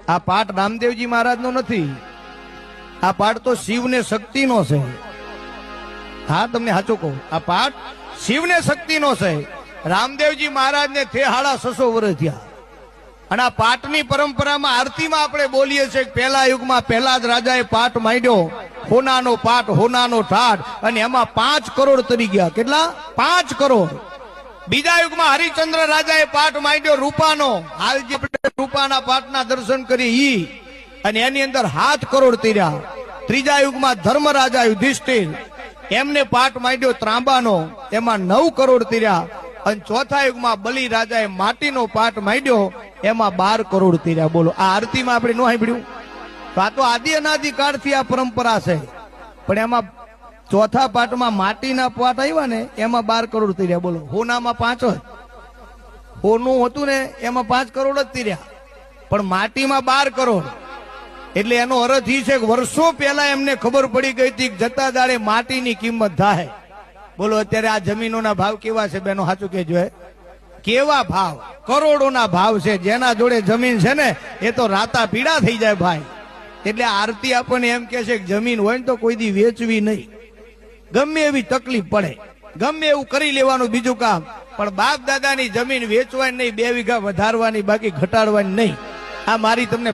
આ પાઠ રામદેવજી મહારાજનો નથી, આ પાઠ તો શિવને શક્તિનો છે. હા, તમને સાચું કહું, આ પાઠ શિવને શક્તિનો છે. રામદેવજી મહારાજને 650 વર્ષ થયા અને આ પાઠની પરંપરામાં આરતીમાં આપણે બોલીએ છીએ કે પહેલા યુગમાં પહેલા જ રાજાએ પાઠ માંડ્યો, હોનાનો પાઠ, હોનાનો ઠાઠ, અને એમાં 5 કરોડ તરી ગયા. કેટલા? 5 કરોડ. બીજા યુગમાં હરિચંદ્ર રાજાએ પાઠ માંડ્યો રૂપાનો, હાલ જે રૂપાના પાઠના દર્શન કરી ઈ, અને એની અંદર 7 કરોડ તીર્યા. ત્રીજા યુગમાં ધર્મરાજા યુધિષ્ઠિર, એમને પાઠ માંડ્યો ત્રાંબાનો, એમાં 9 કરોડ તીર્યા. અને ચોથા યુગમાં બલિ રાજાએ માટીનો પાઠ માંડ્યો, એમાં 12 કરોડ તીર્યા. બોલો, આ આરતીમાં આપણે ન સાંભળ્યું? તો આ તો આદિ અનાદિકાળથી આ પરંપરા છે. પણ એમાં ચોથા પાઠમાં માટીના પાઠ આવ્યા ને, એમાં 12 કરોડ તીર્યા. બોલો, હોનામાં 5 જ, હોનું હતું ને એમાં 5 કરોડ જ તીર્યા, પણ માટીમાં 12 કરોડ. એટલે એનો અર્થ એ છે કે વર્ષો પહેલા એમને ખબર પડી ગઈ હતી કે જતા દાડે માટીની કિંમત થાય. બોલો, અત્યારે આ જમીનોના ભાવ કેવા છે બેનો? સાચું કહેજો, કેવા ભાવ? કરોડોના ભાવ છે. જેના જોડે જમીન છે ને એ તો રાતા પીડા થઈ જાય ભાઈ. એટલે આરતી આપણને એમ કે છે કે જમીન હોય ને તો કોઈ દી વેચવી નહીં, ગમે એવી તકલીફ પડે, ગમે એવું કરી લેવાનું બીજું કામ, પણ બાપ દાદાની જમીન વેચવાની નહીં, 2 વીઘા વધારવાની, બાકી ઘટાડવાની નહીં. આ મારી તમને